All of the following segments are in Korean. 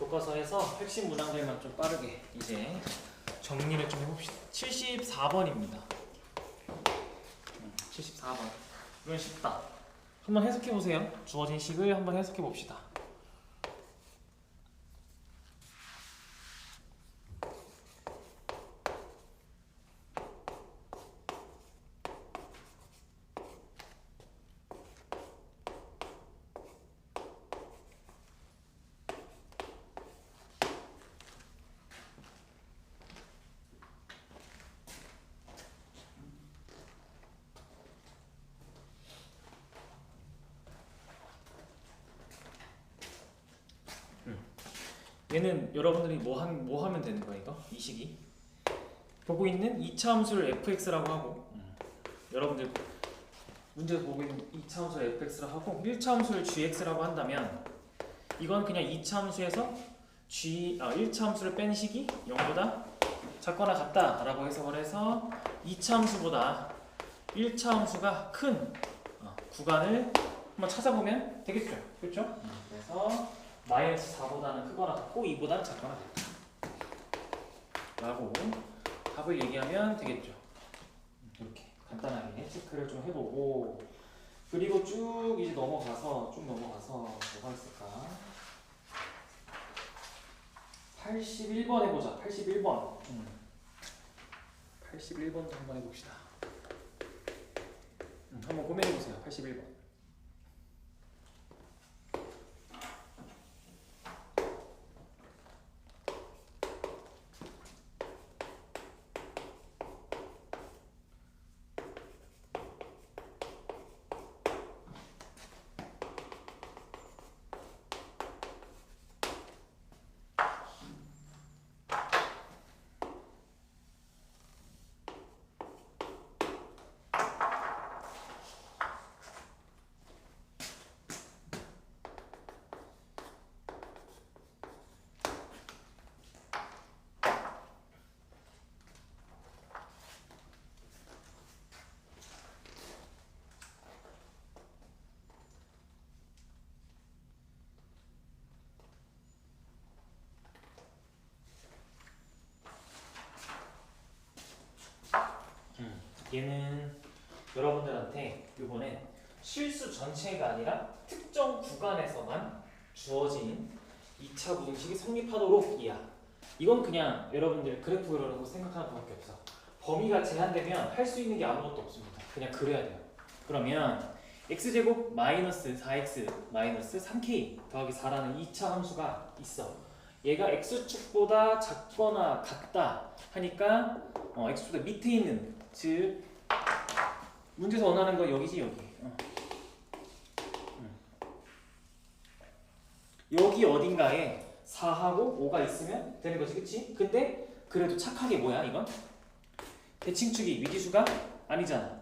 교과서에서 핵심 문항들만 좀 빠르게 이제 정리를 좀 해봅시다. 74번입니다. 74번. 이건 쉽다. 한번 해석해보세요. 주어진 식을 한번 해석해봅시다. 얘는 여러분들이 뭐 하면 되는 거야 이거? 이 식이 보고 있는 2차 함수를 fx라고 하고 여러분들 문제에서 보고 있는 2차 함수를 fx라고 하고 1차 함수를 gx라고 한다면 이건 그냥 2차 함수에서 1차 함수를 뺀 식이 0보다 작거나 같다 라고 해석을 해서 2차 함수보다 1차 함수가 큰 구간을 한번 찾아보면 되겠죠. 그렇죠? 그래서 마이너스 4보다는 크거나 같고 2보다는 작거나 같다 라고 답을 얘기하면 되겠죠. 이렇게 간단하게 체크를 좀 해보고 그리고 쭉 이제 넘어가서 뭐가 있을까? 81번 해보자. 81번 81번도 한번 해봅시다. 한번 고민해보세요. 81번 얘는 여러분들한테 이번엔 실수 전체가 아니라 특정 구간에서만 주어진 2차 부등식이 성립하도록 이야. 이건 그냥 여러분들 그래프 그려놓고 생각하는 것밖에 없어. 범위가 제한되면 할 수 있는 게 아무것도 없습니다. 그냥 그려야 돼요. 그러면 x제곱 마이너스 4x 마이너스 3k 더하기 4라는 2차 함수가 있어. 얘가 x축보다 작거나 같다 하니까 x축보다 밑에 있는 즉 문제에서 원하는 거 여기지 여기. 여기 어딘가에 4하고 5가 있으면 되는 거지, 그치? 근데 그래도 착하게 뭐야 이건? 대칭축이 미지수가 아니잖아.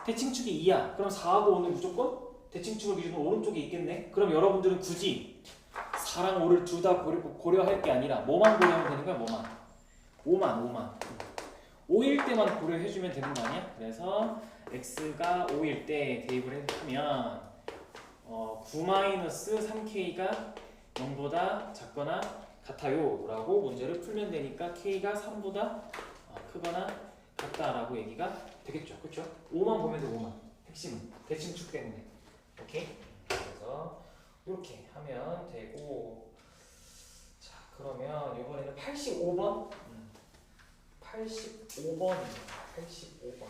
대칭축이 2야. 그럼 4하고 5는 무조건 대칭축을 기준으로 오른쪽에 있겠네. 그럼 여러분들은 굳이 4랑 5를 둘 다 고려할 게 아니라 뭐만 고려하면 되는 거야? 뭐만? 5만. 5일 때만 고려해주면 되는 거 아니야? 그래서 x가 5일 때 대입을 하면 9-3k가 0보다 작거나 같아요 라고 문제를 풀면 되니까 k가 3보다 크거나 같다라고 얘기가 되겠죠. 그렇죠? 5만 보면 돼. 5만. 핵심은 대칭축 때문에. 오케이? 그래서 이렇게 하면 되고 자 그러면 이번에는 85번 85번입니다. 85번.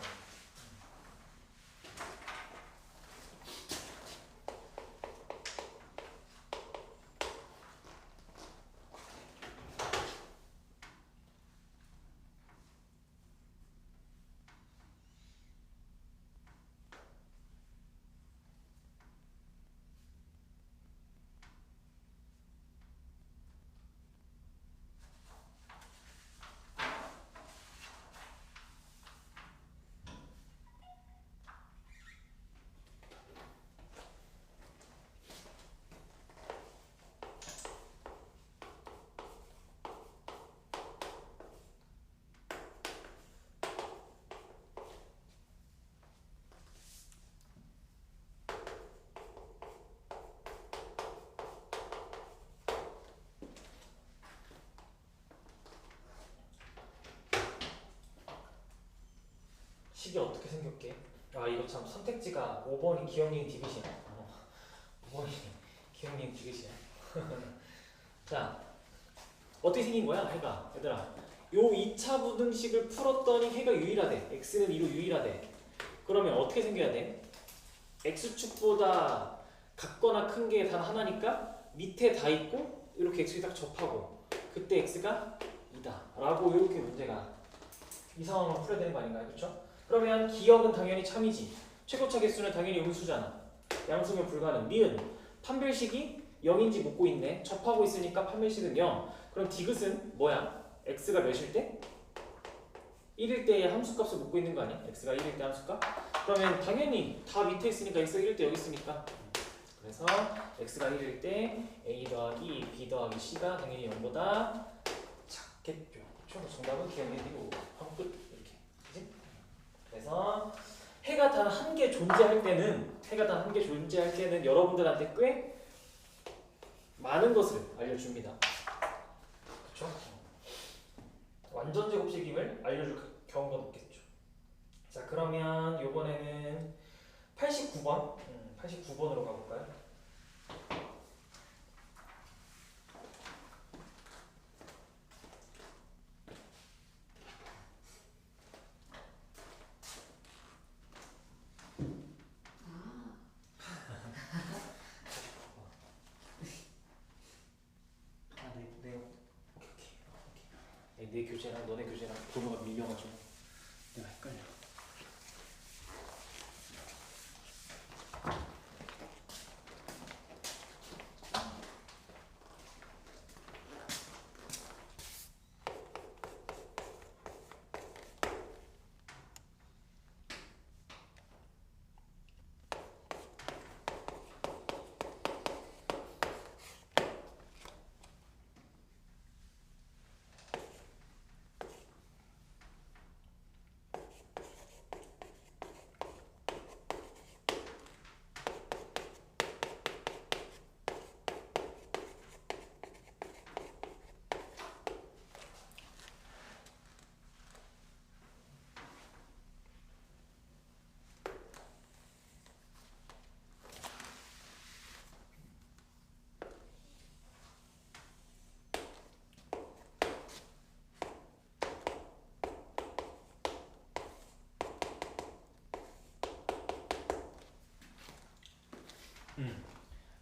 식이 어떻게 생겼게? 아 이거 참 선택지가 5번이 기억력 디귿이야. 5번이 기억력 디귿이야. 자 어떻게 생긴 거야 해가? 얘들아 요 2차 부등식을 풀었더니 해가 유일하대. x는 2로 유일하대. 그러면 어떻게 생겨야 돼? x축보다 같거나 큰 게 단 하나니까 밑에 다 있고 이렇게 x에 딱 접하고 그때 x가 2다 라고 이렇게 문제가 이 상황을 풀어야 되는 거 아닌가요? 그렇죠? 그러면 기억은 당연히 참이지. 최고차 개수는 당연히 음수잖아. 양수면 불가능. 니은 판별식이 0인지 묻고 있네. 접하고 있으니까 판별식은 0. 그럼 디귿은 뭐야? x가 몇일 때? 1일 때의 함수값을 묻고 있는 거 아니야? x가 1일 때 함수값? 그러면 당연히 다 밑에 있으니까 x가 1일 때 여기 있으니까 그래서 x가 1일 때 a 더하기 b 더하기 c가 당연히 0보다 작겠죠. 그렇죠? 정답은 기억력 디귿 하고 끝. 이렇게. 그치? 그래서 해가 단 한 개 존재할 때는 여러분들한테 꽤 많은 것을 알려줍니다. 그렇죠? 완전 제곱식임을 알려줄 경우가 높겠죠. 자 그러면 이번에는 89번 89번으로 가볼까요? 내 교재랑 너네 교재랑 번호가 밀려가지고 내가 헷갈려.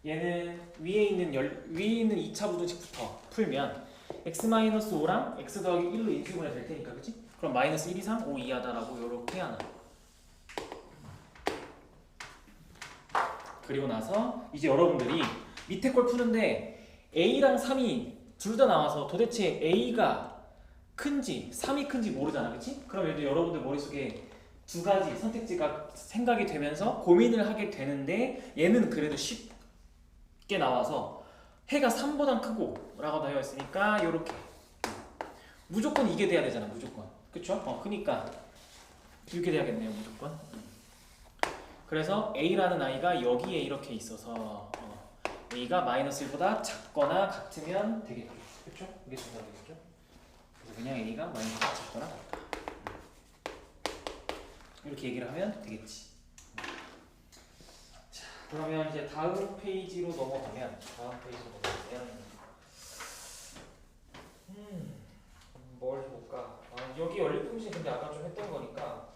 얘는 위에 있는 2차 부등식부터 풀면 x-5랑 x 더하기 1로 인수분해 될 테니까 그치? 그럼 마이너스 1 이상 5 이하다라고 요렇게 하나. 그리고 나서 이제 여러분들이 밑에 걸 푸는데 a랑 3이 둘 다 나와서 도대체 a가 큰지 3이 큰지 모르잖아 그치? 그럼 얘도 여러분들 머릿속에 두 가지 선택지가 생각이 되면서 고민을 하게 되는데 얘는 그래도 쉽게 나와서 해가 3보단 크고 라고 되어 있으니까 요렇게 무조건 이게 돼야 되잖아 무조건 그쵸? 그니까 이렇게 돼야겠네요 무조건. 그래서 a라는 아이가 여기에 이렇게 있어서 a가 마이너스 1보다 작거나 같으면 되겠죠 그쵸? 이게 정답이겠죠? 그래서 그냥 a가 마이너스 1보다 작거나 같다 이렇게 얘기를 하면 되겠지. 자, 그러면 이제 다음 페이지로 넘어가면 뭘 해볼까? 여기 연립분식 근데 아까 좀 했던 거니까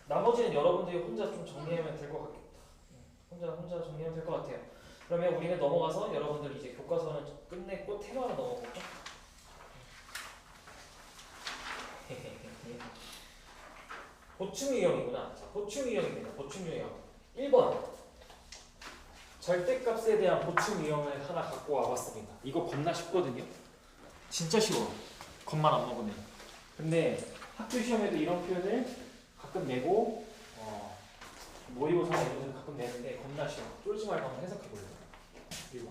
나머지는 여러분들이 혼자 좀 정리하면 될 것 같겠다. 혼자 정리하면 될 것 같아요. 그러면 우리는 넘어가서 여러분들 이제 교과서는 끝냈고 테마로 넘어볼까? 보충 유형이구나. 자, 보충 유형입니다. 보충 유형. 1번. 절대값에 대한 보충 유형을 하나 갖고 와봤습니다. 이거 겁나 쉽거든요. 진짜 쉬워. 겁만 안 먹으면. 근데 학교 시험에도 이런 표현을 가끔 내고 모의고사 이런 데도 가끔 내는데 겁나 쉬워. 쫄지 말고 한번 해석해볼래요? 1번.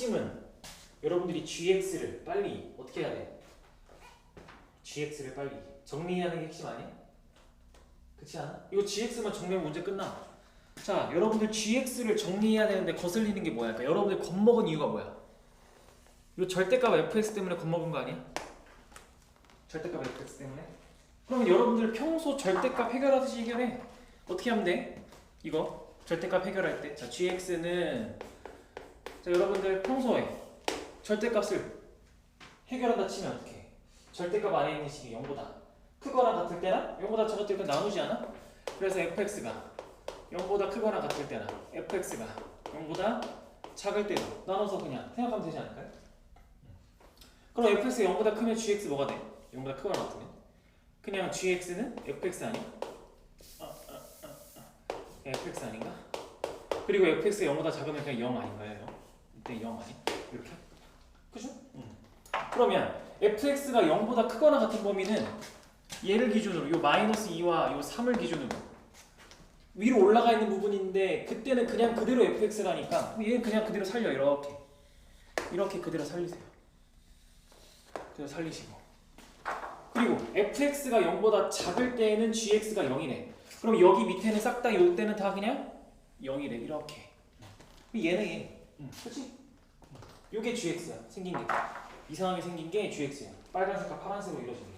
핵심은 여러분들이 gx를 빨리 어떻게 해야 돼? gx를 빨리 정리하는 게 핵심 아니야? 그렇지 않아? 이거 gx만 정리하면 문제 끝나. 자, 여러분들 gx를 정리해야 되는데 거슬리는 게 뭐야? 그러니까 여러분들 겁먹은 이유가 뭐야? 이거 절대값 fx 때문에 겁먹은 거 아니야? 절대값 fx 때문에? 그럼 여러분들 평소 절대값 해결하듯이 해결해. 어떻게 하면 돼? 이거 절대값 해결할 때, 자 gx는 자 여러분들 평소에 절대값을 해결한다 치면 어떻게 해? 절대값 안에 있는 식이 0보다 크거나 같을 때나 0보다 작을 때는 나누지 않아? 그래서 fx가 0보다 크거나 같을 때나 fx가 0보다 작을 때도 나눠서 그냥 생각하면 되지 않을까요? 그럼 fx가 0보다 크면 gx 뭐가 돼? 0보다 크거나 같으면 그냥 gx는 fx 아니야? fx 아닌가? 그리고 fx가 0보다 작으면 그냥 0 아닌가요? 이때 0 아니? 이렇게? 그죠? 그러면 fx가 0보다 크거나 같은 범위는 얘를 기준으로 요 마이너스 2와 요 3을 기준으로 위로 올라가 있는 부분인데 그때는 그냥 그대로 fx라니까 얘는 그냥 그대로 살려. 이렇게 그대로 살리세요. 그대로 살리시고 그리고 fx가 0보다 작을 때에는 gx가 0이래. 그럼 여기 밑에는 싹 다 요 때는 다 그냥 0이래. 이렇게 얘는 얘 그치? 요게 gx야. 생긴 게 이상하게 생긴 게 gx야. 빨간색과 파란색으로 이루어진 게.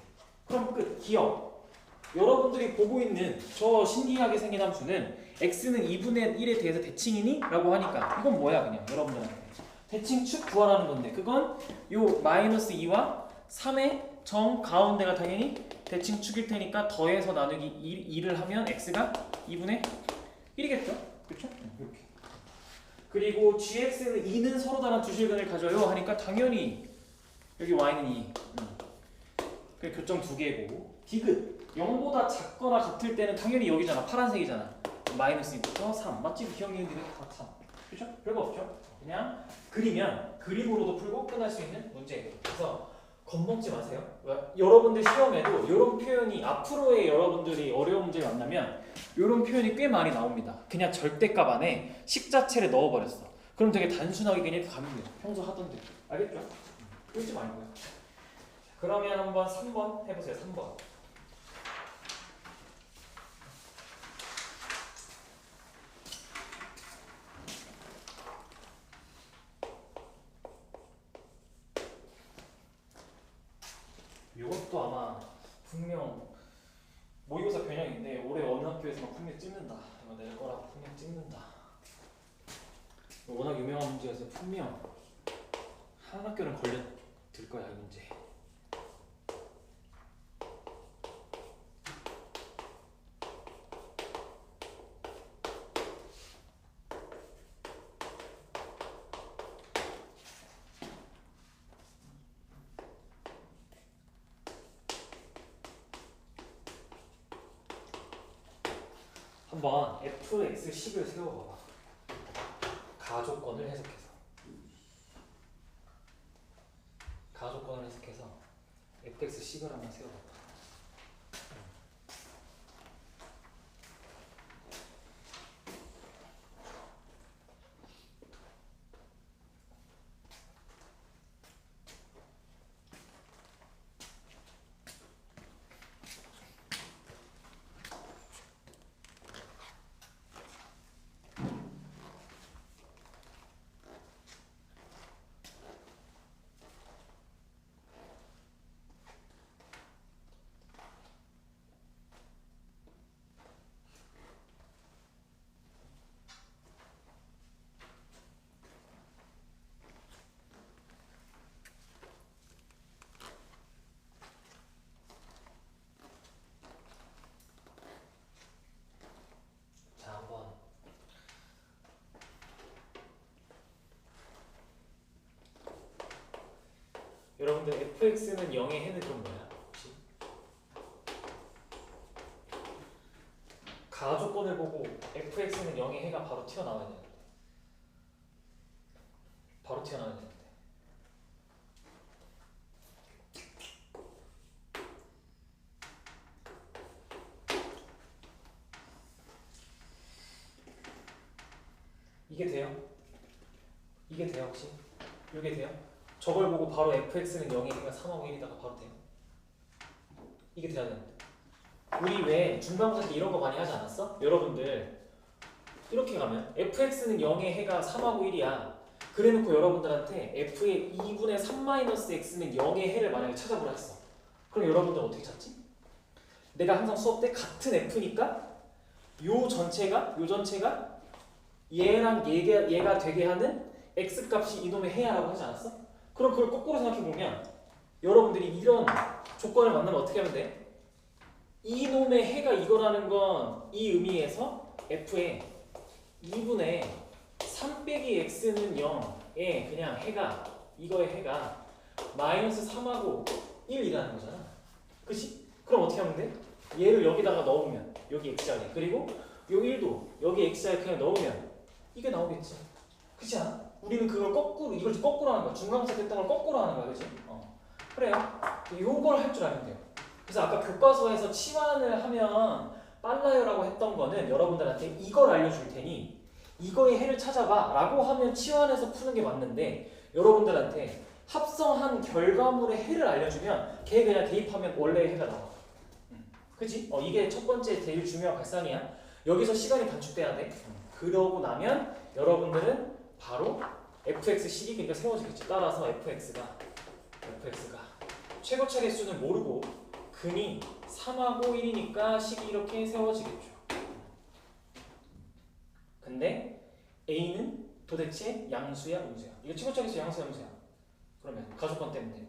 그럼 끝. 기억. 여러분들이 보고 있는 저 신기하게 생긴 함수는 x는 2분의 1에 대해서 대칭이니? 라고 하니까 이건 뭐야 그냥 여러분들한테 대칭축 구하라는 건데 그건 요 마이너스 2와 3의 정 가운데가 당연히 대칭축일 테니까 더해서 나누기 2를 하면 x가 2분의 1이겠죠? 그렇죠? 이렇게. 그리고 gx는 2는 서로 다른 두 실근을 가져요 하니까 당연히 여기 y는 2 그 교점 두 개고 디귿 0보다 작거나 같을 때는 당연히 여기잖아. 파란색이잖아. 마이너스 2부터 3 맞지? 기억니은 디귿 다 3 그렇죠? 별거 없죠? 그냥 그리면 그림으로도 풀고 끝날 수 있는 문제예요. 그래서 겁먹지 마세요. 여러분들 시험에도 이런 표현이 앞으로의 여러분들이 어려운 문제를 만나면 이런 표현이 꽤 많이 나옵니다. 그냥 절대값 안에 식 자체를 넣어버렸어. 그럼 되게 단순하게 그냥 가면 돼요. 평소 하던 대로. 알겠죠? 끌지 말고요. 그러면 한번 3번 해보세요. 3번. 이것도 아마 분명 모의고사 변형인데 올해 어느 학교에서만 분명 찍는다. 이거 낼 거라고 분명 찍는다. 워낙 유명한 문제여서 분명 한 학교는 걸려들 거야 이 문제. 한번 fx식을 세워봐봐. 가조건을 해석해서 fx식을 한번 세워봐봐. 여러분들 fx는 0의 해는 그럼 뭐야? 혹시? 가조건을 보고 fx는 0의 해가 바로 튀어나와야 되는데 이게 돼요? 혹시? 이게 돼요? 저걸 보고 바로 fx는 0이니까 3하고 1이다가 바로 돼요. 이게 돼야 되는데. 우리 왜 중간고사 때 이런 거 많이 하지 않았어? 여러분들 이렇게 가면 fx는 0의 해가 3하고 1이야. 그래놓고 여러분들한테 f의 2분의 3-x는 0의 해를 만약에 찾아보라 했어. 그럼 여러분들 어떻게 찾지? 내가 항상 수업 때 같은 f니까 요 전체가 얘랑 얘가 되게 하는 x값이 이놈의 해야라고 하지 않았어? 그럼 그걸 거꾸로 생각해보면 여러분들이 이런 조건을 만나면 어떻게 하면 돼? 이놈의 해가 이거라는 건 이 의미에서 f의 2분의 3 빼기 x는 0에 그냥 해가 이거의 해가 마이너스 3하고 1이라는 거잖아. 그치? 그럼 어떻게 하면 돼? 얘를 여기다가 넣으면 여기 x자리 그리고 요 1도 여기 x자리 그냥 넣으면 이게 나오겠지. 그치 않아? 우리는 그걸 거꾸로 이걸 거꾸로 하는 거야. 중간고사 됐던 걸 거꾸로 하는 거야. 그치? 그래요. 요걸 할 줄 알면 돼요. 그래서 아까 교과서에서 치환을 하면 빨라요라고 했던 거는 여러분들한테 이걸 알려줄 테니 이거의 해를 찾아봐 라고 하면 치환해서 푸는 게 맞는데 여러분들한테 합성한 결과물의 해를 알려주면 걔 그냥 대입하면 원래의 해가 나와. 그치? 이게 첫 번째 제일 중요한 발상이야. 여기서 시간이 단축돼야 돼. 그러고 나면 여러분들은 바로 fx-식이 그러니까 세워지겠지. 따라서 fx가 최고차 개수는 모르고 근이 3하고 1이니까 식이 이렇게 세워지겠죠. 근데 a는 도대체 양수야 음수야? 이거 최고차 개수 양수야 음수야? 그러면 가족권 때문에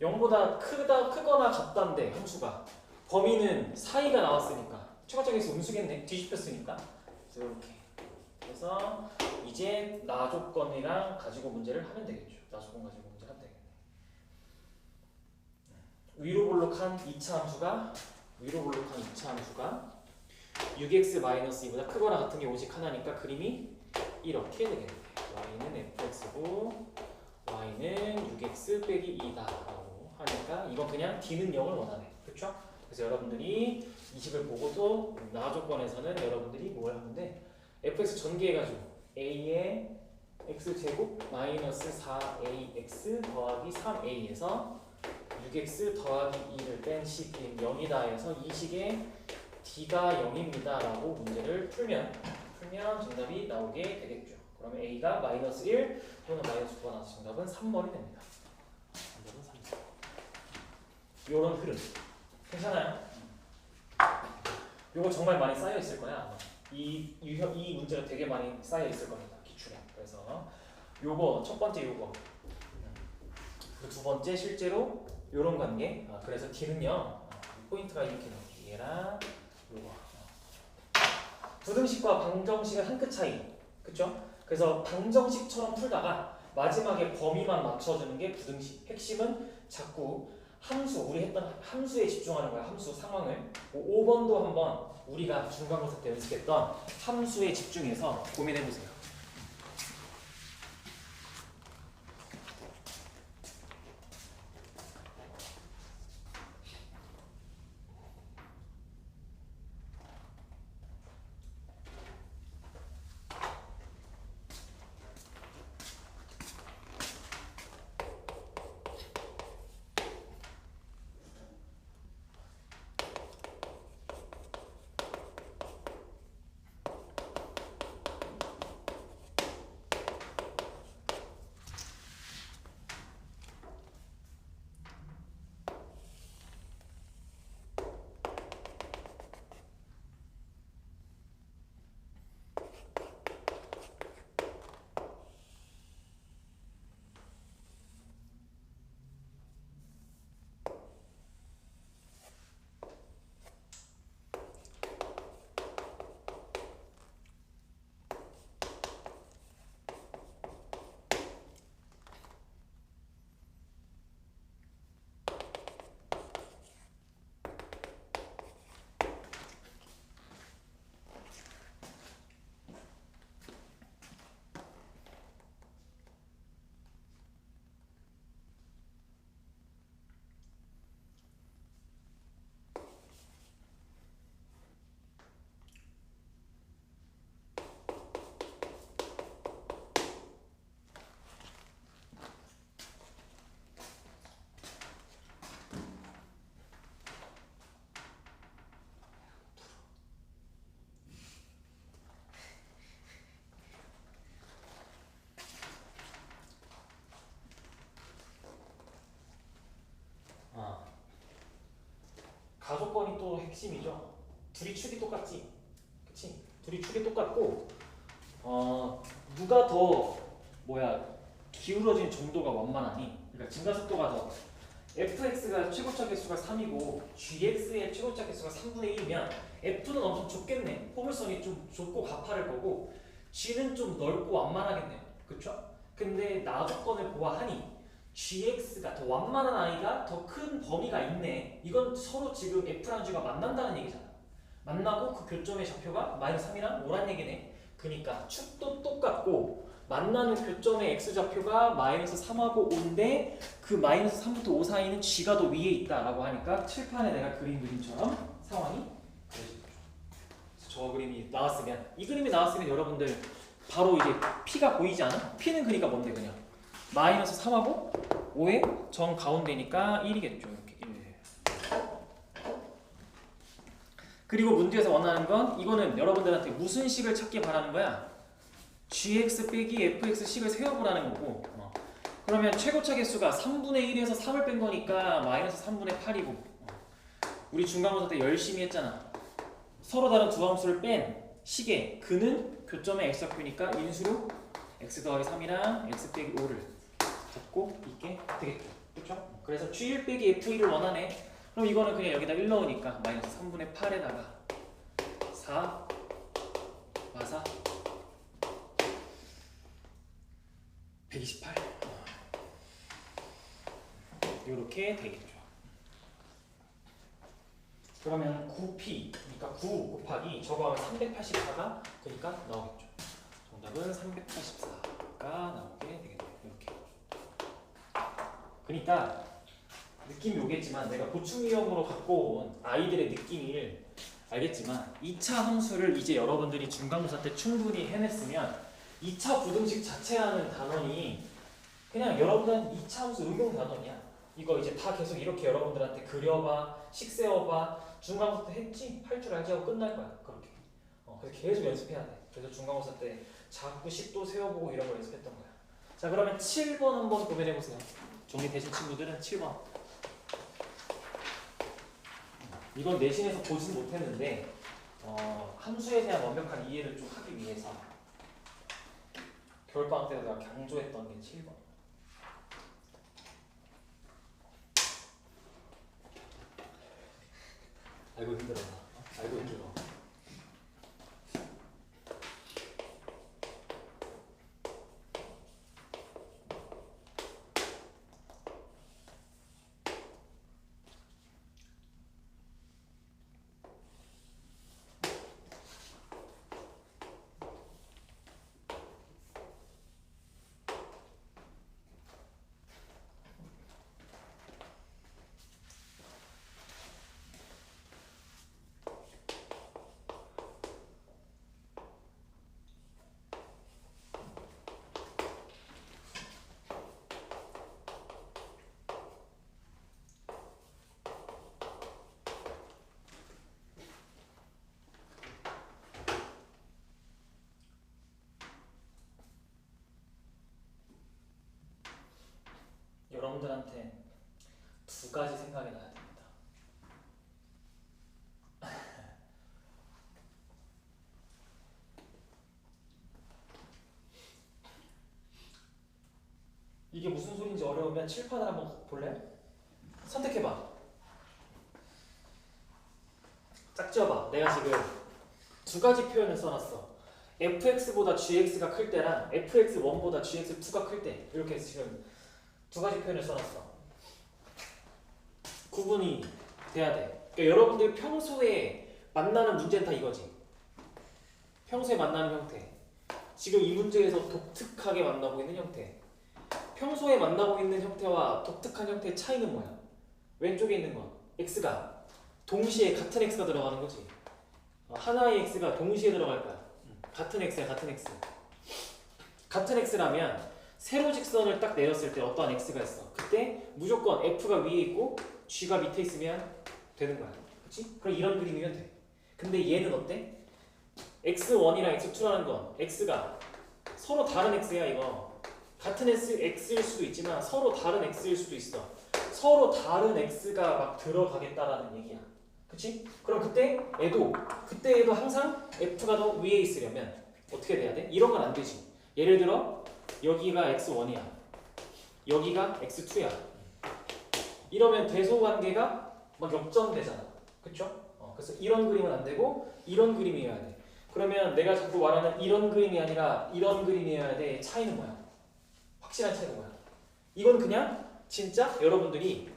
0보다 크거나 같단데 함수가 범위는 사이가 나왔으니까 최고차 개수 음수겠네. 뒤집혔으니까. 그래서 이렇게 그래서 이제 나조건이랑 가지고 문제를 하면 되겠죠. 나조건 가지고 문제 하면 되겠네. 위로 볼록한 2차 함수가 6x-2보다 크거나 같은 게 오직 하나니까 그림이 이렇게 되겠네. y는 fx고 y는 6x 빼기 2다라고 하니까 이건 그냥 d는 0을 원하네. 그렇죠? 그래서 여러분들이 이 식을 보고도 나조건에서는 여러분들이 뭘 하면 돼? fx 전개해가지고 a의 x제곱 마이너스 4ax 더하기 3a에서 6x 더하기 2를 뺀 식이 0이다 해서 이 식의 d가 0입니다 라고 문제를 풀면 정답이 나오게 되겠죠. 그러면 a가 마이너스 1 또는 마이너스 9가 나와서 정답은 3번이 됩니다. 정답은 3번. 요런 흐름 괜찮아요? 요거 정말 많이 쌓여 있을 거야. 이 문제가 되게 많이 쌓여 있을 겁니다. 기출에. 그래서 요거 첫 번째 요거 그리고 두 번째 실제로 요런 관계. 그래서 d는요 포인트가 이렇게 나오지. 얘랑 요거 부등식과 방정식은 한 끗 차이. 그쵸? 그래서 방정식처럼 풀다가 마지막에 범위만 맞춰주는 게 부등식. 핵심은 자꾸 함수, 우리 했던 함수에 집중하는 거야. 함수 상황을. 5번도 한번 우리가 중간고사 때 연습했던 함수에 집중해서 고민해보세요. 핵심이죠. 둘이 축이 똑같지, 그치? 둘이 축이 똑같고 누가 더 기울어진 정도가 완만하니? 그러니까 증가 속도가 더 fx가 최고차 개수가 3이고 gx의 최고차 개수가 3분의 1이면 f는 엄청 좁겠네. 포물선이 좀 좁고 가파를 거고 g는 좀 넓고 완만하겠네요. 그쵸? 근데 나 조건을 보아하니 gx가 더 완만한 아이가 더 큰 범위가 있네. 이건 서로 지금 f랑 g가 만난다는 얘기잖아. 만나고 그 교점의 좌표가 마이너스 3이랑 5란 얘기네. 그러니까 축도 똑같고 만나는 교점의 x좌표가 마이너스 3하고 5인데 그 마이너스 3부터 5 사이는 g가 더 위에 있다라고 하니까 칠판에 내가 그린 그림처럼 상황이 그려지죠. 저 그림이 나왔으면, 이 그림이 나왔으면 여러분들 바로 이제 p가 보이지 않아? p는 그러니까 뭔데? 그냥 마이너스 3하고 5의 정 가운데니까 1이겠죠. 이렇게 1. 그리고 문제에서 원하는 건 이거는 여러분들한테 무슨 식을 찾기 바라는 거야? gx 빼기 fx식을 세워보라는 거고 그러면 최고차 개수가 3분의 1에서 3을 뺀 거니까 마이너스 3분의 8이고 우리 중간고사 때 열심히 했잖아. 서로 다른 두 함수를 뺀 식의 근은 교점의 x좌표니까 인수로 x 더하기 3이랑 x 빼기 5를 잡고 있게 되겠죠. 그렇죠? 그래서 g1 빼기 f1을 원하네. 그럼 이거는 그냥 여기다 1 넣으니까 마이너스 3분의 8에다가 4 마사 128 이렇게 되겠죠. 그러면 9p 그러니까 9 곱하기 저거 하면 384가 그러니까 나오겠죠. 정답은 384가 나오게 되겠네요. 이렇게. 그러니까 느낌이 오겠지만 내가 보충 유형으로 갖고 온 아이들의 느낌을 알겠지만 2차 함수를 이제 여러분들이 중간고사 때 충분히 해냈으면 2차 부등식 자체라는 단원이 그냥 여러분은 2차 함수 응용 단원이야. 이거 이제 다 계속 이렇게 여러분들한테 그려봐, 식 세워봐, 중간고사 때 했지? 할 줄 알지 하고 끝날 거야. 그렇게. 그래서 계속 연습해야 돼. 그래서 중간고사 때 자꾸 식도 세워보고 이런 거 연습했던 거야. 자, 그러면 7번 한번 고민해보세요. 정리되신 친구들은 7번. 이건 내신에서 보진 못했는데 함수에 대한 완벽한 이해를 좀 하기 위해서 겨울방학 때 내가 강조했던 게 7번. 알고 힘들어. 알고 힘들어. 여러분들한테 두 가지 생각이 나야 됩니다. 이게 무슨 소리인지 어려우면 칠판을 한번 볼래? 선택해봐. 짝지어봐. 내가 지금 두 가지 표현을 써놨어. fx보다 gx가 클 때랑 fx1보다 gx2가 클 때 이렇게 지금 두 가지 표현을 써놨어. 구분이 돼야 돼. 그러니까 여러분들 평소에 만나는 문제는 다 이거지. 평소에 만나는 형태. 지금 이 문제에서 독특하게 만나고 있는 형태. 평소에 만나고 있는 형태와 독특한 형태의 차이는 뭐야? 왼쪽에 있는 건 x가 동시에 같은 x가 들어가는 거지. 하나의 x가 동시에 들어갈 거야. 같은 x야, 같은 x. 같은 x라면 세로 직선을 딱 내렸을 때 어떠한 x가 있어. 그때 무조건 f가 위에 있고 g가 밑에 있으면 되는 거야. 그치? 그럼 이런 그림이면 돼. 근데 얘는 어때? x1이랑 x2라는 건 x가 서로 다른 x야 이거. 같은 x일 수도 있지만 서로 다른 x일 수도 있어. 서로 다른 x가 막 들어가겠다라는 얘기야. 그치? 그럼 그때에도 항상 f가 더 위에 있으려면 어떻게 돼야 돼? 이런 건 안 되지. 예를 들어 여기가 x1이야. 여기가 x2야. 이러면 대소 관계가 막 역전되잖아. 그쵸? 그래서 이런 그림은 안 되고 이런 그림이어야 돼. 그러면 내가 자꾸 말하는 이런 그림이 아니라 이런 그림이어야 돼. 차이는 뭐야? 확실한 차이는 뭐야? 이건 그냥 진짜 여러분들이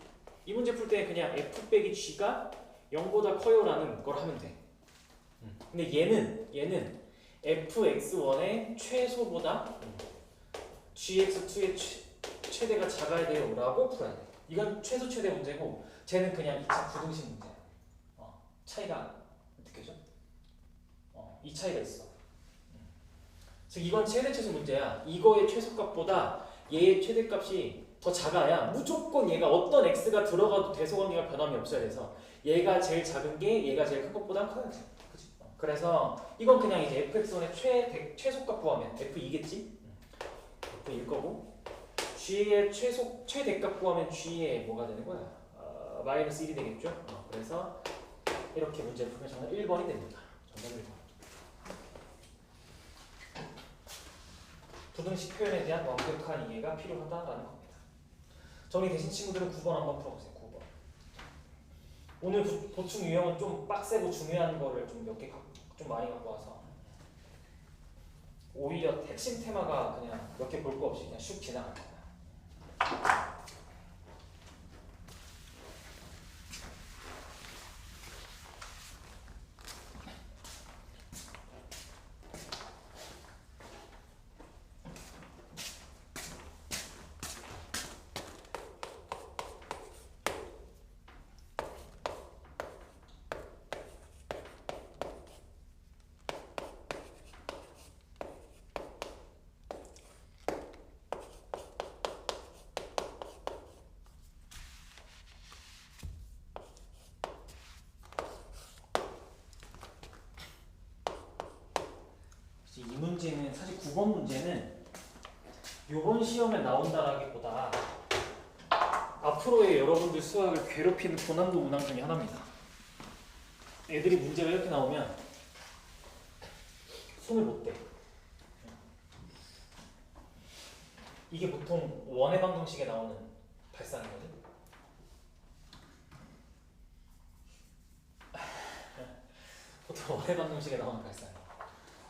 이 문제 풀 때 그냥 f 빼기 g가 0보다 커요라는 걸 하면 돼. 근데 얘는 fx1의 최소보다 gx2의 최대가 작아야 돼요 라고 풀어야 돼. 이건 최소 최대 문제고 쟤는 그냥 2차 부등식 문제야. 차이가 느껴져? 이 차이가 있어. 그래서 이건 최대 최소 문제야. 이거의 최소값보다 얘의 최대값이 더 작아야 무조건 얘가 어떤 x가 들어가도 대소관계가 변함이 없어야 돼서 얘가 제일 작은 게 얘가 제일 큰 것보다 커야지. 그치? 그래서 이건 그냥 이제 fx원의 최소값 구하면 f2겠지? f2일 거고 g의 최대값 구하면 g의 뭐가 되는 거야? 마이너스 1이 되겠죠? 그래서 이렇게 문제를 풀면 정답 1번이 됩니다. 정답 1번. 부등식 표현에 대한 완벽한 이해가 필요하다라는 겁니다. 정리되신 친구들은 9번 한번 풀어보세요. 9번. 오늘 보충 유형은 좀 빡세고 중요한 거를 좀 몇 개 좀 많이 갖고 와서 오히려 핵심 테마가 그냥 몇 개 볼 거 없이 그냥 슉 지나갈 거야. 이 문제는 사실 9번 문제는 이번 시험에 나온다라기보다 앞으로의 여러분들 수학을 괴롭히는 고난도 문항 중에 하나입니다. 애들이 문제가 이렇게 나오면 손을 못 대. 이게 보통 원의 방정식에 나오는 발상이거든. 보통 원의 방정식에 나오는 발상.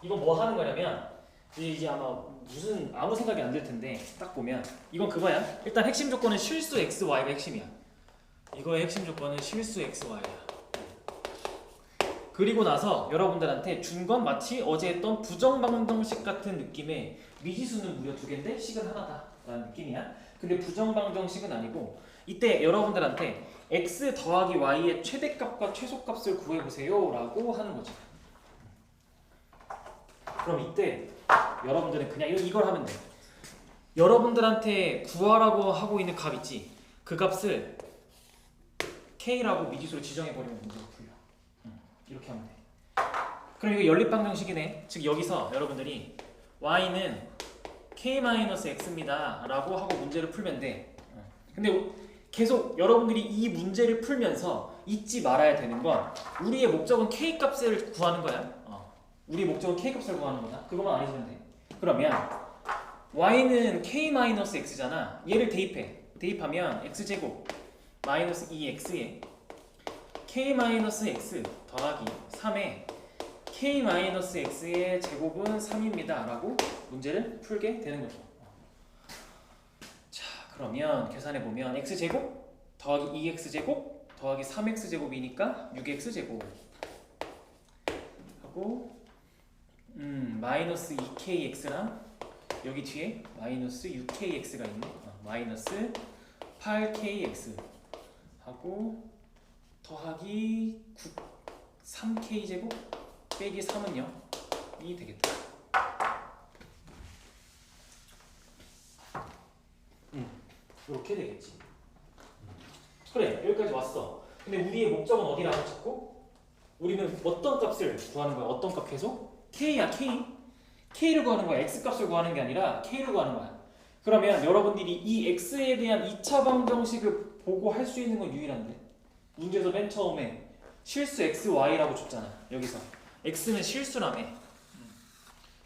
이건 뭐 하는 거냐면 이제 아마 무슨 아무 생각이 안 들 텐데 딱 보면 이건 그거야. 일단 핵심 조건은 실수 x, y가 핵심이야. 이거의 핵심 조건은 실수 x, y야. 그리고 나서 여러분들한테 준 건 마치 어제 했던 부정방정식 같은 느낌의 미지수는 무려 2개인데 식은 하나다 라는 느낌이야. 근데 부정방정식은 아니고 이때 여러분들한테 x 더하기 y의 최대값과 최소값을 구해보세요 라고 하는 거지. 그럼 이때 여러분들은 그냥 이걸 하면 돼. 여러분들한테 구하라고 하고 있는 값 있지? 그 값을 k라고 미지수로 지정해버리면 문제가 풀려. 이렇게 하면 돼. 그럼 이거 연립방정식이네. 즉 여기서 여러분들이 y는 k-x입니다 라고 하고 문제를 풀면 돼. 근데 계속 여러분들이 이 문제를 풀면서 잊지 말아야 되는 건 우리의 목적은 k값을 구하는 거야. 우리 목적은 k값을 구하는 거다. 그것만 안 해주면 돼. 그러면 y는 k-x잖아. 얘를 대입해. 대입하면 x제곱 마이너스 2x에 k-x 더하기 3에 k-x의 제곱은 3입니다 라고 문제를 풀게 되는 거죠. 자, 그러면 계산해보면 x제곱 더하기 2x제곱 더하기 3x제곱이니까 6x제곱 하고 마이너스 2kx랑 여기 뒤에 마이너스 6kx가 있네. 마이너스 8kx 하고 더하기 3k제곱 빼기 3은 0이 되겠다. 이렇게 되겠지. 그래, 여기까지 왔어. 근데 우리의 목적은 어디라고 찾고? 우리는 어떤 값을 구하는 거야? 어떤 값 계속? k야, k. k를 구하는 거야. x 값을 구하는 게 아니라 k를 구하는 거야. 그러면 여러분들이 이 x에 대한 2차 방정식을 보고 할 수 있는 건 유일한데 문제에서 맨 처음에 실수 x, y라고 줬잖아. 여기서 x는 실수라며.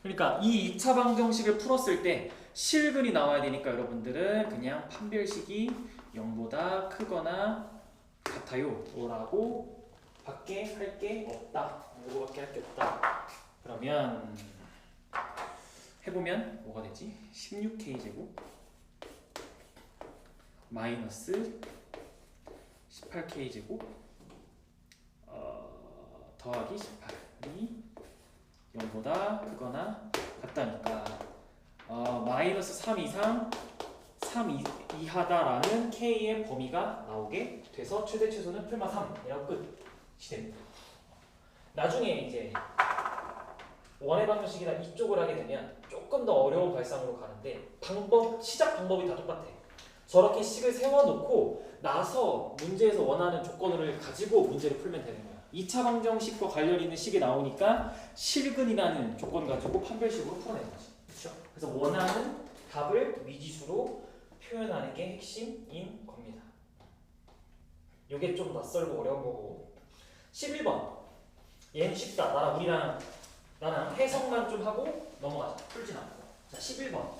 그러니까 이 2차 방정식을 풀었을 때 실근이 나와야 되니까 여러분들은 그냥 판별식이 0보다 크거나 같아요 라고 밖에 할 게 없다. 이거밖에 할 게 없다. 그러면 해보면 뭐가 되지? 16k제곱 마이너스 18k제곱 더하기 18이 0보다 크거나 같다니까 마이너스 3 이상 3 이하다라는 K의 범위가 나오게 돼서 최대 최소는 풀마 3이라고 끝이 됩니다. 나중에 이제 원의 방정식이나 이쪽을 하게 되면 조금 더 어려운 발상으로 가는데 시작 방법이 다 똑같아. 저렇게 식을 세워놓고 나서 문제에서 원하는 조건을 가지고 문제를 풀면 되는 거야. 2차 방정식과 관련 있는 식이 나오니까 실근이라는 조건 가지고 판별식으로 풀어내는 거지. 그렇죠? 그래서 원하는 답을 미지수로 표현하는 게 핵심인 겁니다. 이게 좀 낯설고 어려운 거고. 11번. 얘는 쉽다. 나랑 해석만 좀 하고 넘어가자. 풀진 않고. 자, 11번.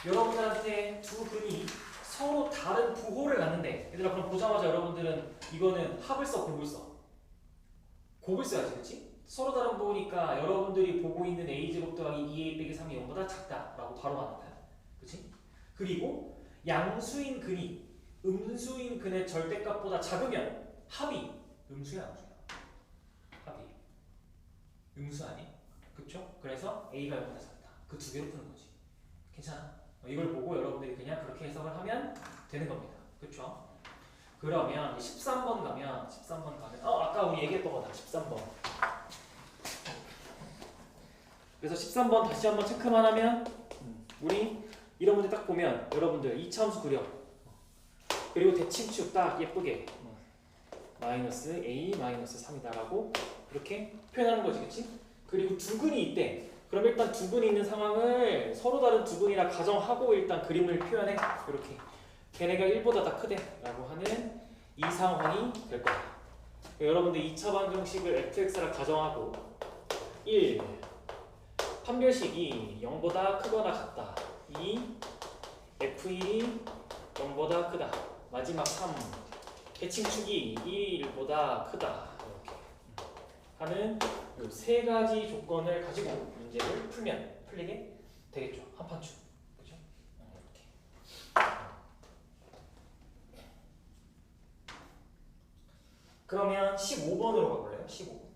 여러분들한테 두 근이 서로 다른 부호를 갖는데, 얘들아 그럼 보자마자 여러분들은 이거는 합을 써, 곱을 써? 곱을 써야지, 그치? 서로 다른 부호니까 여러분들이 보고 있는 a제곱 더하기 2a 빼기 3이 0보다 작다라고 바로 나는 거야. 그치? 그리고 양수인 근이 음수인 근의 절대값보다 작으면 합이 음수야, 암수야? 합이 음수 아니? 그쵸? 그래서 a가 0보다 작다. 그 두 개로 푸는 거지. 괜찮아? 이걸 보고 여러분들이 그냥 그렇게 해석을 하면 되는 겁니다. 그쵸? 그러면 13번 가면 아까 우리 얘기했던 거다. 13번. 그래서 13번 다시 한번 체크만 하면 우리 이런 문제 딱 보면 여러분들 2차 함수 그려. 그리고 대칭축 딱 예쁘게 마이너스 a 마이너스 3이다라고 이렇게 표현하는 거지, 그치? 그리고 두 근이 있대. 그럼 일단 두 근이 있는 상황을 서로 다른 두 근이라 가정하고 일단 그림을 표현해. 이렇게 걔네가 1보다 다 크대 라고 하는 이 상황이 될 거야. 여러분들 2차 방정식을 fx라 가정하고 1 판별식이 0보다 크거나 같다. 2 f1이 0보다 크다. 마지막 3 대칭축이 1보다 크다. 이렇게 하는 이 세 가지 조건을 가지고 문제를 풀리게 되겠죠. 한판축. 그죠? 이렇게. 그러면 15번으로 가볼래요? 15.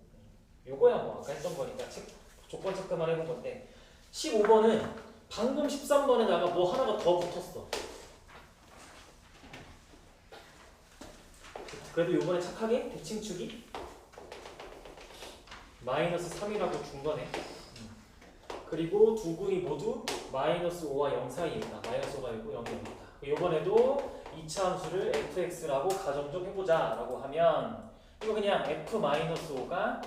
요거야 뭐 아까 했던 거니까 조건 체크만 해본 건데 15번은 방금 13번에다가 뭐 하나가 더 붙었어. 그래도 요번에 착하게 대칭축이 마이너스 3이라고 준 거네. 그리고 두 근이 모두 마이너스 5와 0 사이에 있다. 마이너스 5가 있고 0이 있다. 요번에도 2차 함수를 fx라고 가정 좀 해보자 라고 하면 이거 그냥 f-5가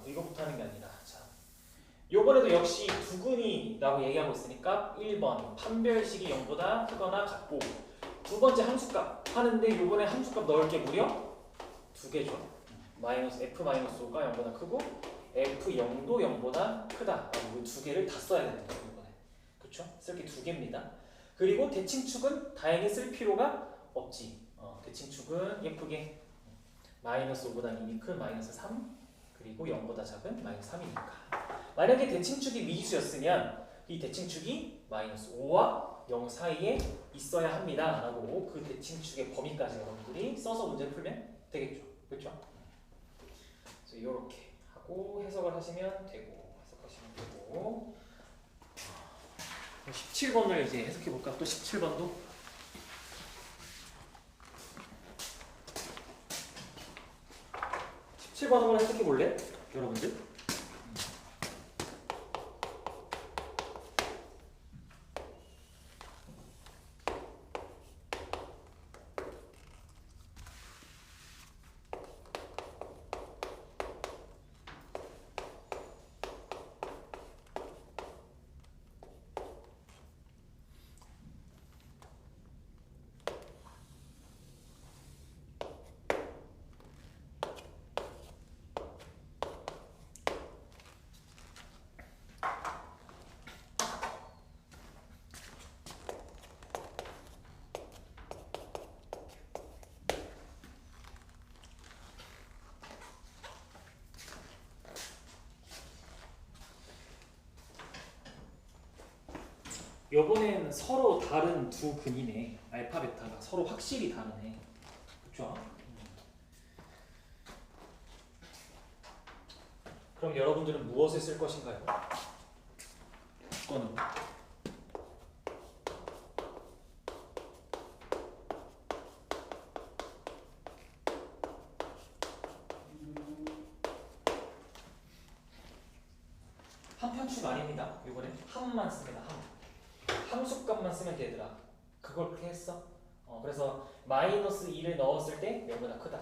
이거부터 하는 게 아니라 자, 요번에도 역시 두 근이라고 얘기하고 있으니까 1번 판별식이 0보다 크거나 같고 두 번째 함수값 하는데 요번에 함수값 넣을 게 무려 두 개죠. 마이너스 f-5가 0보다 크고 f0도 0보다 크다. 이 두 개를 다 써야 되는 거예요. 이번에. 그쵸? 쓸 게 두 개입니다. 그리고 대칭축은 다행히 쓸 필요가 없지. 대칭축은 예쁘게 마이너스 5보다 이미 큰 마이너스 3 그리고 0보다 작은 마이너스 3이니까 만약에 대칭축이 미지수였으면 이 대칭축이 마이너스 5와 0 사이에 있어야 합니다 라고 그 대칭축의 범위까지 여러분들이 써서 문제를 풀면 되겠죠. 그렇죠? 그래서 이렇게 하고 해석을 하시면 되고 17번을 이제 해석해 볼까? 또 17번도 17번 한번 해석해 볼래? 여러분들? 요번엔 서로 다른 두 근이네. 알파 베타가 서로 확실히 다르네. 그쵸? 그럼 여러분들은 무엇을 쓸 것인가요? 조건은 한편축 아닙니다. 이번엔 함만 씁니다. 함수값만 쓰면 되더라. 그걸 그렇게 했어. 그래서 마이너스 2를 넣었을 때 0보다 크다.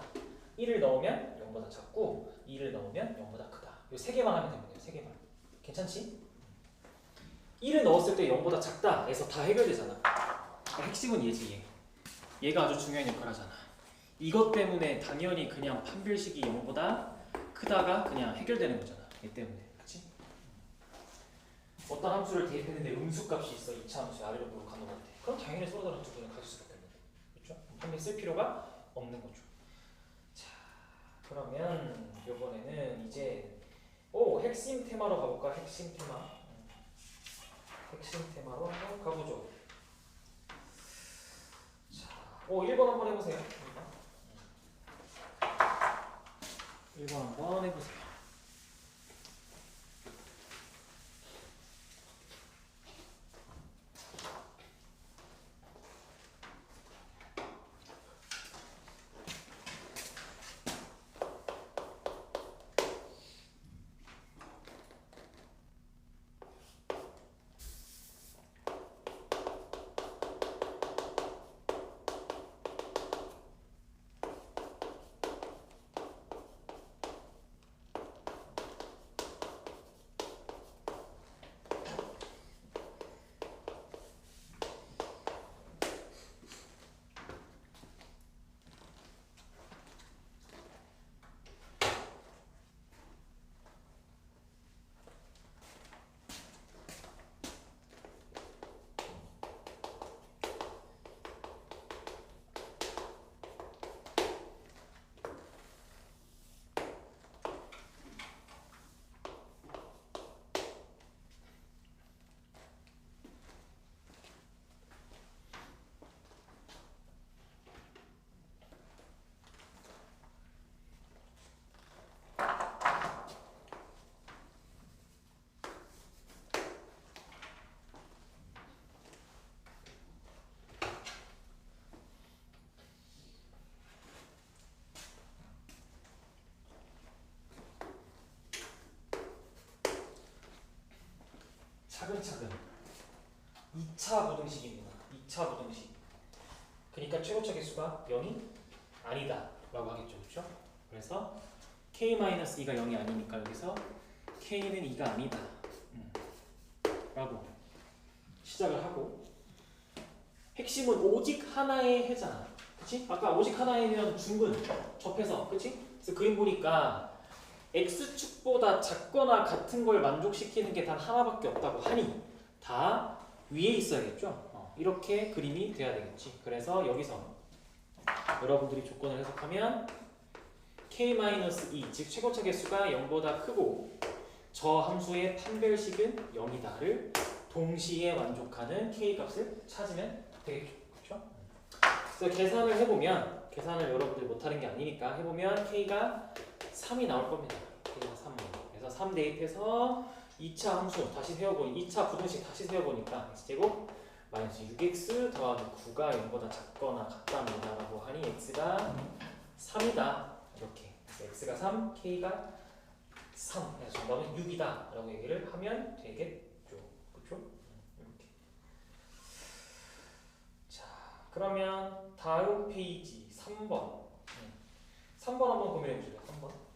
1을 넣으면 0보다 작고 2를 넣으면 0보다 크다. 이 세 개만 하면 됩니다. 세 개만. 괜찮지? 1을 넣었을 때 0보다 작다 해서 다 해결되잖아. 핵심은 얘지 얘. 얘가 아주 중요한 역할을 하잖아. 이것 때문에 당연히 그냥 판별식이 0보다 크다가 그냥 해결되는 거잖아. 얘 때문에. 그치? 어떤 함수를 대입했는데 음수값이 있어. 2차 함수의 아래로 부록한 놈한테. 그럼 당연히 서로 다른 두 분을 가질 수밖에 없는데. 그렇죠? 판별 쓸 필요가 없는 거죠. 자, 그러면 이번에는 이제 핵심 테마로 가볼까? 핵심 테마. 핵심 테마로 한번 가보죠. 자, 1번 한번 해보세요. 1번 한번 해보세요. 차근차근 2차 부등식입니다. 2차 부등식. 그러니까 최고차 개수가 0이 아니다 라고 하겠죠. 그렇죠? 그래서 k-2가 0이 아니니까 여기서 k는 2가 아니다 라고 시작을 하고, 핵심은 오직 하나의 해잖아. 그치? 아까 오직 하나이면 중근 접해서, 그치? 그래서 그림 보니까 x축보다 작거나 같은 걸 만족시키는 게 단 하나밖에 없다고 하니 다 위에 있어야겠죠. 이렇게 그림이 돼야 되겠지. 그래서 여기서 여러분들이 조건을 해석하면 k-2, 즉 최고차 개수가 0보다 크고 저 함수의 판별식은 0이다를 동시에 만족하는 k 값을 찾으면 되겠죠. 그렇죠? 그래서 계산을 해보면, 계산을 여러분들이 못하는 게 아니니까 해보면 k가 3이 나올 겁니다. k가 3. 그래서 3 대입해서 2차 함수 다시 세워보니, 2차 부등식 다시 세워보니까 x제곱 마이너스 6x 더하기 9가 0보다 작거나 같답니다 라고 하니 x가 3이다 이렇게. 그래서 x가 3, k가 3, 그래서 정답은 6이다 라고 얘기를 하면 되겠죠. 그렇죠? 이렇게. 자, 그러면 다음 페이지 3번 3번 한번 고민해 보실래요? 3번.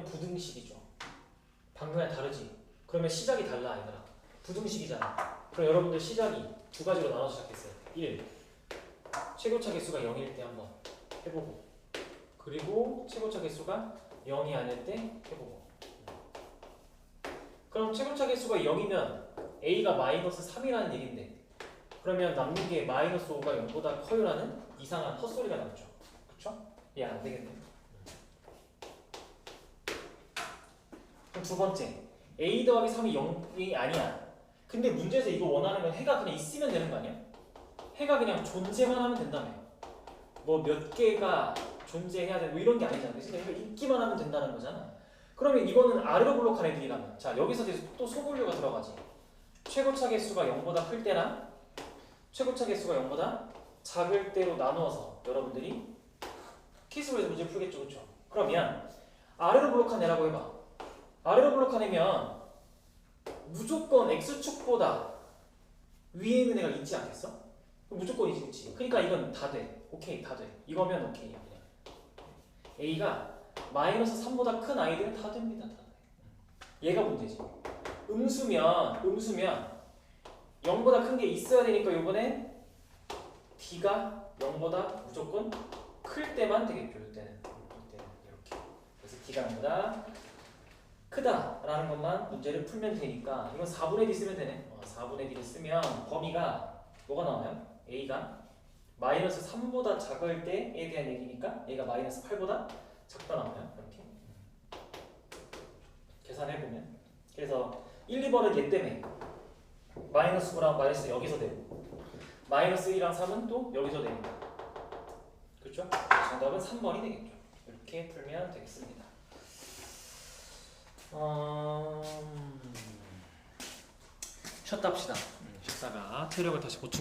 이거는 부등식이죠. 방금이랑 다르지? 그러면 시작이 달라 얘들아. 부등식이잖아. 그럼 여러분들 시작이 두 가지로 나눠서 시작했어요. 1. 최고차 개수가 0일 때 한번 해보고, 그리고 최고차 개수가 0이 아닐 때 해보고. 그럼 최고차 개수가 0이면 a가 마이너스 3이라는 얘긴데, 그러면 남는 게 마이너스 5가 0보다 커요라는 이상한 헛소리가 나왔죠. 그쵸? 얘 안 되겠네. 그럼 두 번째, a 더하기 3이 0이 아니야. 근데 문제에서 이거 원하는 건 해가 그냥 있으면 되는 거 아니야? 해가 그냥 존재만 하면 된다며. 뭐 몇 개가 존재해야 되고 이런 게 아니잖아. 그치? 해가 있기만 하면 된다는 거잖아. 그러면 이거는 아래로 블록한 애들이라면, 자 여기서 또 소분류가 들어가지. 최고차 개수가 0보다 클 때랑 최고차 개수가 0보다 작을 때로 나누어서 여러분들이 키스로에서 문제 풀겠죠. 그쵸? 그러면 아래로 블록한 애라고 해봐. 아래로 블록한 애면 무조건 x축보다 위에 있는 애가 있지 않겠어? 무조건이지. 그치? 그러니까 이건 다 돼. 오케이 다 돼. 이거면 오케이야 그냥. a가 마이너스 3보다 큰 아이들은 다 됩니다. 다 돼. 얘가 문제지. 음수면 0보다 큰 게 있어야 되니까 이번엔 d가 0보다 무조건 클 때만 되겠죠. 이때는 이렇게. 그래서 d가 0보다 크다라는 것만 문제를 풀면 되니까 이건 4분의 d 쓰면 되네. 4분의 d를 쓰면 범위가 뭐가 나와요? a가 마이너스 3보다 작을 때에 대한 얘기니까 얘가 마이너스 8보다 작다 나와요. 이렇게 계산해보면. 그래서 1, 2번은 얘 때문에 마이너스 9랑 마이너스 여기서 되고 마이너스 1이랑 3은 또 여기서 됩니다. 그렇죠? 정답은 3번이 되겠죠. 이렇게 풀면 되겠습니다. 쉬었다 합시다. 식사가 체력을 다시 보충